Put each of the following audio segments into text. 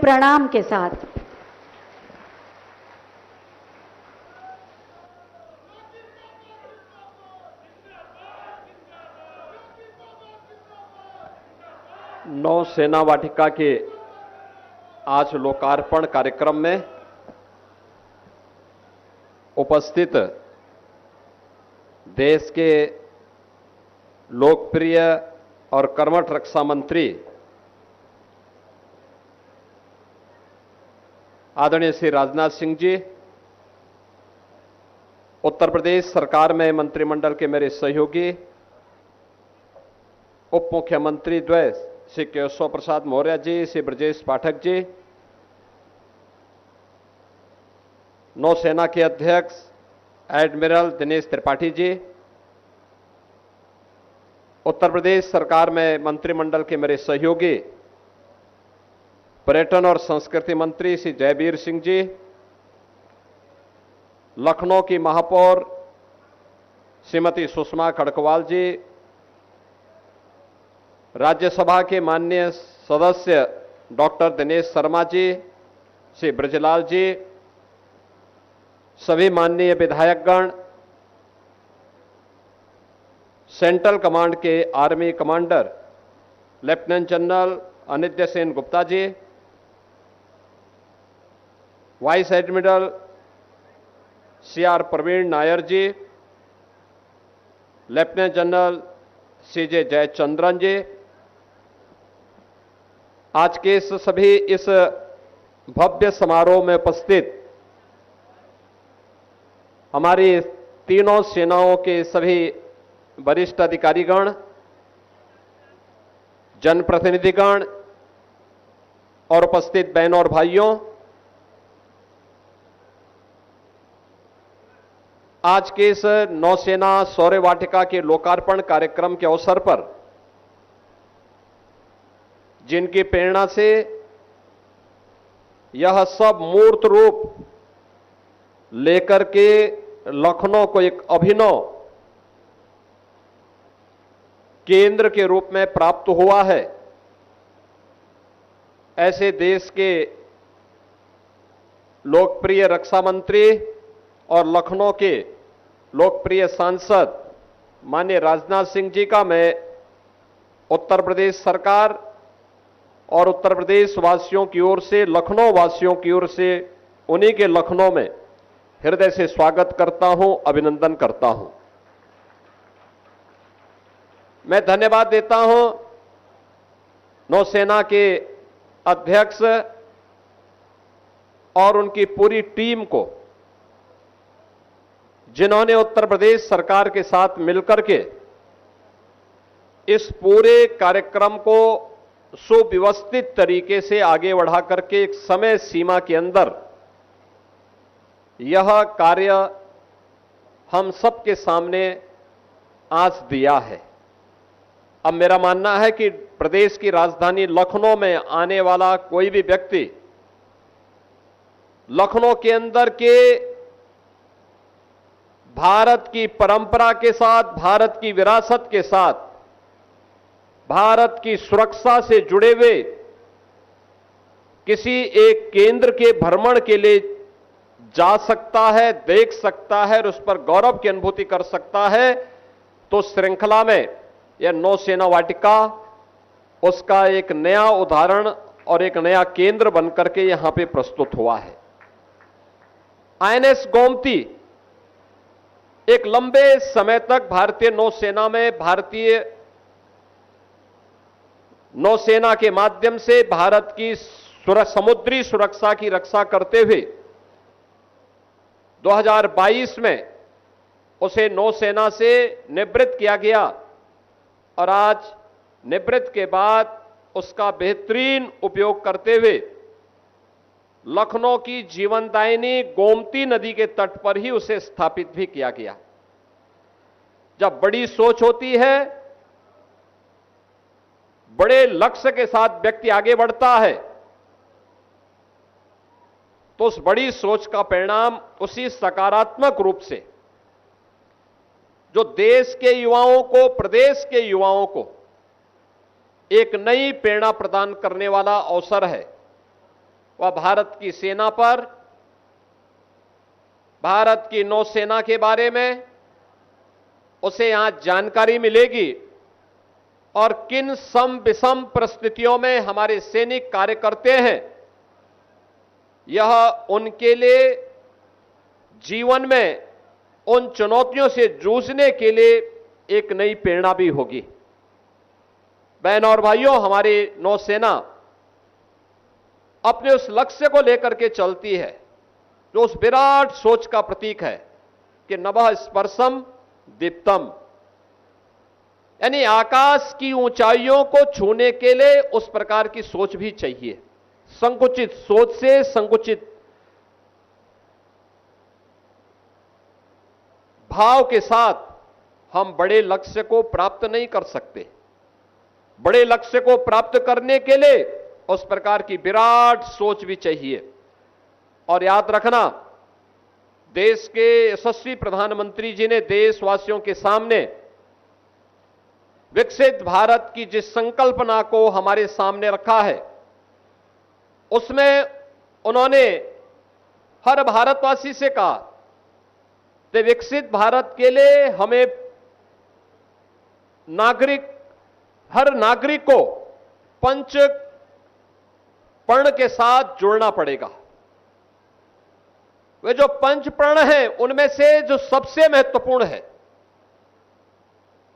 प्रणाम के साथ। नौसेना वाटिका के आज लोकार्पण कार्यक्रम में उपस्थित देश के लोकप्रिय और कर्मठ रक्षा मंत्री आदरणीय श्री राजनाथ सिंह जी, उत्तर प्रदेश सरकार में मंत्रिमंडल के मेरे सहयोगी उप मुख्यमंत्री द्वय श्री केशव प्रसाद मौर्य जी, श्री ब्रजेश पाठक जी, नौसेना के अध्यक्ष एडमिरल दिनेश त्रिपाठी जी, उत्तर प्रदेश सरकार में मंत्रिमंडल के मेरे सहयोगी पर्यटन और संस्कृति मंत्री श्री जयवीर सिंह जी, लखनऊ की महापौर श्रीमती सुषमा खड़कवाल जी, राज्यसभा के माननीय सदस्य डॉक्टर दिनेश शर्मा जी, श्री ब्रजलाल जी, सभी माननीय विधायकगण, सेंट्रल कमांड के army commander lieutenant general Anitya Sen Gupta ji, vice admiral CR Praveen Nair ji, lieutenant general CJ Jayachandran ji, आज के इस भव्य समारोह में उपस्थित हमारी तीनों सेनाओं के सभी वरिष्ठ अधिकारीगण, जनप्रतिनिधिगण और उपस्थित बहनों और भाइयों, आज के इस नौसेना शौर्य वाटिका के लोकार्पण कार्यक्रम के अवसर पर जिनकी प्रेरणा से यह सब मूर्त रूप लेकर के लखनऊ को एक अभिनव केंद्र के रूप में प्राप्त हुआ है, ऐसे देश के लोकप्रिय रक्षा मंत्री और लखनऊ के लोकप्रिय सांसद माननीय राजनाथ सिंह जी का मैं उत्तर प्रदेश सरकार और उत्तर प्रदेश वासियों की ओर से, लखनऊ वासियों की ओर से, उन्हीं के लखनऊ में हृदय से स्वागत करता हूं, अभिनंदन करता हूं। मैं धन्यवाद देता हूं नौसेना के अध्यक्ष और उनकी पूरी टीम को, जिन्होंने उत्तर प्रदेश सरकार के साथ मिलकर के इस पूरे कार्यक्रम को सुव्यवस्थित तरीके से आगे बढ़ा करके एक समय सीमा के अंदर यह कार्य हम सबके सामने आज दिया है। अब मेरा मानना है कि प्रदेश की राजधानी लखनऊ में आने वाला कोई भी व्यक्ति लखनऊ के अंदर के भारत की परंपरा के साथ, भारत की विरासत के साथ, भारत की सुरक्षा से जुड़े हुए किसी एक केंद्र के भ्रमण के लिए जा सकता है, देख सकता है और उस पर गौरव की अनुभूति कर सकता है। तो श्रृंखला में यह नौसेना वाटिका उसका एक नया उदाहरण और एक नया केंद्र बनकर के यहां पे प्रस्तुत हुआ है। आईएनएस गोमती एक लंबे समय तक भारतीय नौसेना में, भारतीय नौसेना के माध्यम से भारत की समुद्री सुरक्षा की रक्षा करते हुए 2022 में उसे नौसेना से निवृत्त किया गया और आज निवृत्त के बाद उसका बेहतरीन उपयोग करते हुए लखनऊ की जीवनदायिनी गोमती नदी के तट पर ही उसे स्थापित भी किया गया। जब बड़ी सोच होती है, बड़े लक्ष्य के साथ व्यक्ति आगे बढ़ता है, तो उस बड़ी सोच का परिणाम उसी सकारात्मक रूप से जो देश के युवाओं को, प्रदेश के युवाओं को एक नई प्रेरणा प्रदान करने वाला अवसर है, वह भारत की सेना पर, भारत की नौसेना के बारे में उसे यहां जानकारी मिलेगी और किन सम विषम परिस्थितियों में हमारे सैनिक कार्य करते हैं, यह उनके लिए जीवन में उन चुनौतियों से जूझने के लिए एक नई प्रेरणा भी होगी। बहनों और भाइयों, हमारी नौसेना अपने उस लक्ष्य को लेकर के चलती है जो उस विराट सोच का प्रतीक है कि नभः स्पर्शम दीप्तम, यानी आकाश की ऊंचाइयों को छूने के लिए उस प्रकार की सोच भी चाहिए। संकुचित सोच से, संकुचित भाव के साथ हम बड़े लक्ष्य को प्राप्त नहीं कर सकते। बड़े लक्ष्य को प्राप्त करने के लिए उस प्रकार की विराट सोच भी चाहिए। और याद रखना, देश के यशस्वी प्रधानमंत्री जी ने देशवासियों के सामने विकसित भारत की जिस संकल्पना को हमारे सामने रखा है, उसमें उन्होंने हर भारतवासी से कहा कि विकसित भारत के लिए हमें हर नागरिक को पंच प्रण के साथ जुड़ना पड़ेगा। वे जो पंच प्रण हैं, उनमें से जो सबसे महत्वपूर्ण है,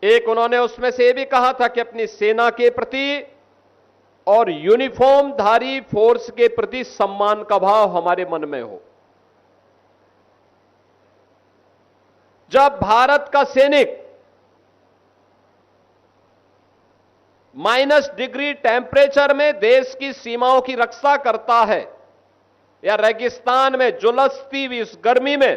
एक उन्होंने उसमें से यह भी कहा था कि अपनी सेना के प्रति और यूनिफॉर्म धारी फोर्स के प्रति सम्मान का भाव हमारे मन में हो। जब भारत का सैनिक -डिग्री टेम्परेचर में देश की सीमाओं की रक्षा करता है, या रेगिस्तान में झुलसती हुई इस गर्मी में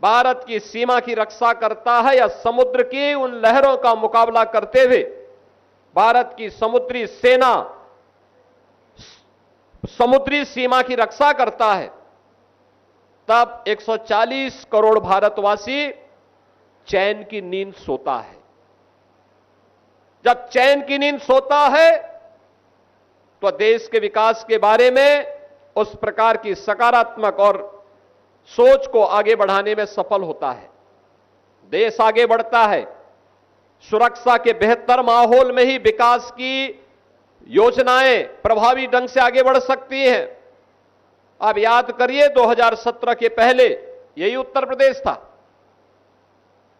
भारत की सीमा की रक्षा करता है, या समुद्र की उन लहरों का मुकाबला करते हुए भारत की समुद्री सेना समुद्री सीमा की रक्षा करता है, तब 140 करोड़ भारतवासी चैन की नींद सोता है। जब चैन की नींद सोता है तो देश के विकास के बारे में उस प्रकार की सकारात्मक और सोच को आगे बढ़ाने में सफल होता है। देश आगे बढ़ता है। सुरक्षा के बेहतर माहौल में ही विकास की योजनाएं प्रभावी ढंग से आगे बढ़ सकती हैं। अब याद करिए, 2017 के पहले यही उत्तर प्रदेश था,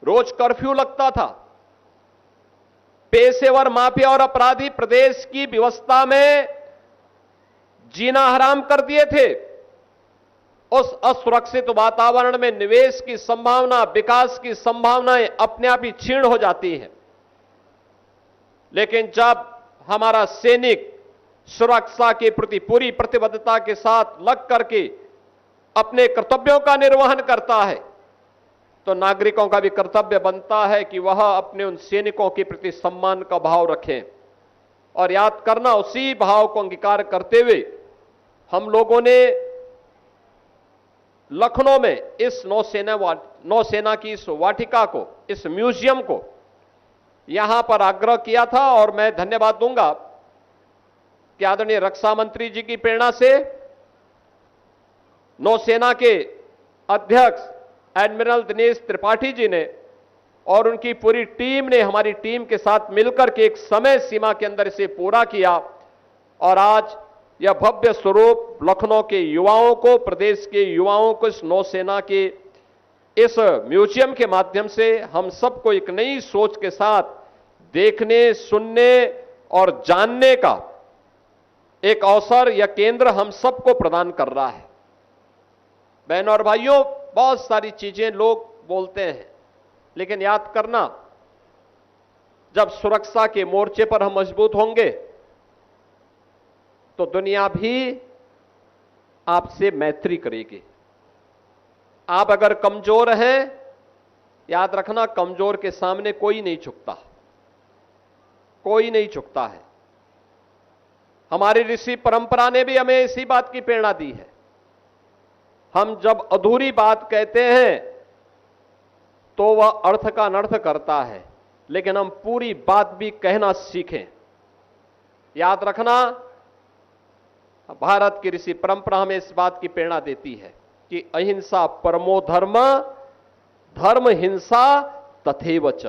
रोज कर्फ्यू लगता था, पेशेवर माफिया और अपराधी प्रदेश की व्यवस्था में जीना हराम कर दिए थे। उस असुरक्षित वातावरण में निवेश की संभावना, विकास की संभावनाएं अपने आप ही क्षीण हो जाती हैं। लेकिन जब हमारा सैनिक सुरक्षा के प्रति पूरी प्रतिबद्धता के साथ लग करके अपने कर्तव्यों का निर्वहन करता है, तो नागरिकों का भी कर्तव्य बनता है कि वह अपने उन सैनिकों के प्रति सम्मान का भाव रखें। और याद करना, उसी भाव को अंगीकार करते हुए हम लोगों ने लखनऊ में इस नौसेना की इस वाटिका को, इस म्यूजियम को यहां पर आग्रह किया था। और मैं धन्यवाद दूंगा कि आदरणीय रक्षा मंत्री जी की प्रेरणा से नौसेना के अध्यक्ष एडमिरल दिनेश त्रिपाठी जी ने और उनकी पूरी टीम ने हमारी टीम के साथ मिलकर के एक समय सीमा के अंदर इसे पूरा किया। और आज यह भव्य स्वरूप लखनऊ के युवाओं को, प्रदेश के युवाओं को इस नौसेना के इस म्यूजियम के माध्यम से हम सबको एक नई सोच के साथ देखने, सुनने और जानने का एक अवसर या केंद्र हम सबको प्रदान कर रहा है। बहनों और भाइयों, बहुत सारी चीजें लोग बोलते हैं, लेकिन याद करना, जब सुरक्षा के मोर्चे पर हम मजबूत होंगे तो दुनिया भी आपसे मैत्री करेगी। आप अगर कमजोर हैं, याद रखना, कमजोर के सामने कोई नहीं झुकता, कोई नहीं झुकता है। हमारी ऋषि परंपरा ने भी हमें इसी बात की प्रेरणा दी है। हम जब अधूरी बात कहते हैं तो वह अर्थ का अनर्थ करता है, लेकिन हम पूरी बात भी कहना सीखें। याद रखना, भारत की ऋषि परंपरा हमें इस बात की प्रेरणा देती है कि अहिंसा परमो धर्म, धर्म हिंसा तथैव च।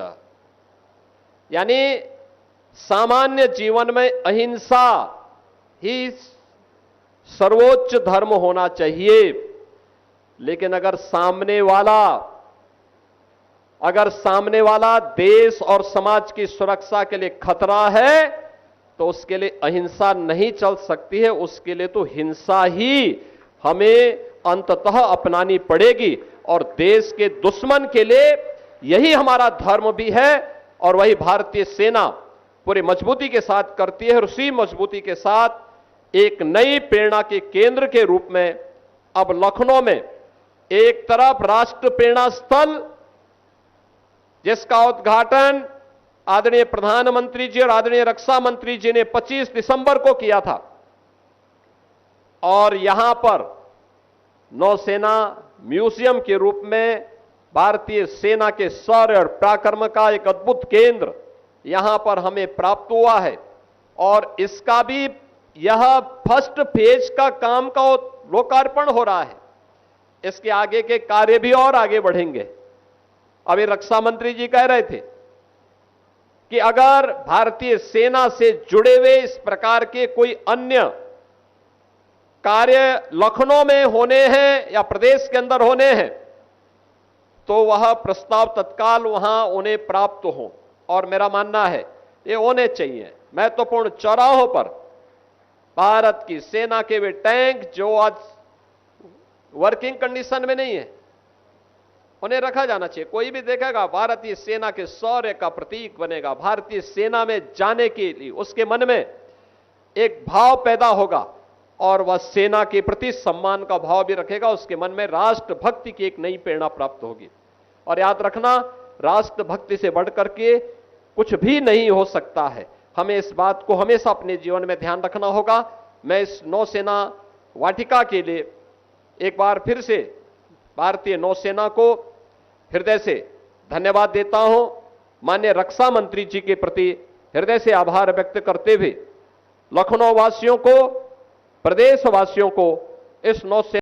यानी सामान्य जीवन में अहिंसा ही सर्वोच्च धर्म होना चाहिए, लेकिन अगर सामने वाला देश और समाज की सुरक्षा के लिए खतरा है तो उसके लिए अहिंसा नहीं चल सकती है, उसके लिए तो हिंसा ही हमें अंततः अपनानी पड़ेगी। और देश के दुश्मन के लिए यही हमारा धर्म भी है और वही भारतीय सेना पूरी मजबूती के साथ करती है। और उसी मजबूती के साथ एक नई प्रेरणा के केंद्र के रूप में अब लखनऊ में एक तरफ राष्ट्र प्रेरणा स्थल, जिसका उद्घाटन आदरणीय प्रधानमंत्री जी और आदरणीय रक्षा मंत्री जी ने 25 दिसंबर को किया था, और यहां पर नौसेना म्यूजियम के रूप में भारतीय सेना के शौर्य और पराक्रम का एक अद्भुत केंद्र यहां पर हमें प्राप्त हुआ है। और इसका भी यह फर्स्ट फेज का काम का लोकार्पण हो रहा है। इसके आगे के कार्य भी और आगे बढ़ेंगे। अभी रक्षा मंत्री जी कह रहे थे कि अगर भारतीय सेना से जुड़े हुए इस प्रकार के कोई अन्य कार्य लखनऊ में होने हैं या प्रदेश के अंदर होने हैं तो वह प्रस्ताव तत्काल वहां उन्हें प्राप्त हो। और मेरा मानना है ये होने चाहिए। महत्वपूर्ण चौराहों पर भारत की सेना के वे टैंक जो आज वर्किंग कंडीशन में नहीं है, उन्हें रखा जाना चाहिए। कोई भी देखेगा भारतीय सेना के शौर्य का प्रतीक बनेगा। भारतीय सेना में जाने के लिए उसके मन में एक भाव पैदा होगा और वह सेना के प्रति सम्मान का भाव भी रखेगा। उसके मन में राष्ट्रभक्ति की एक नई प्रेरणा प्राप्त होगी। और याद रखना, राष्ट्रभक्ति से बढ़कर के कुछ भी नहीं हो सकता है। हमें इस बात को हमेशा अपने जीवन में ध्यान रखना होगा। मैं इस नौसेना वाटिका के लिए एक बार फिर से भारतीय नौसेना को हृदय से धन्यवाद देता हूं। माननीय रक्षा मंत्री जी के प्रति हृदय से आभार व्यक्त करते हुए लखनऊ वासियों को, प्रदेश वासियों को इस नौसेना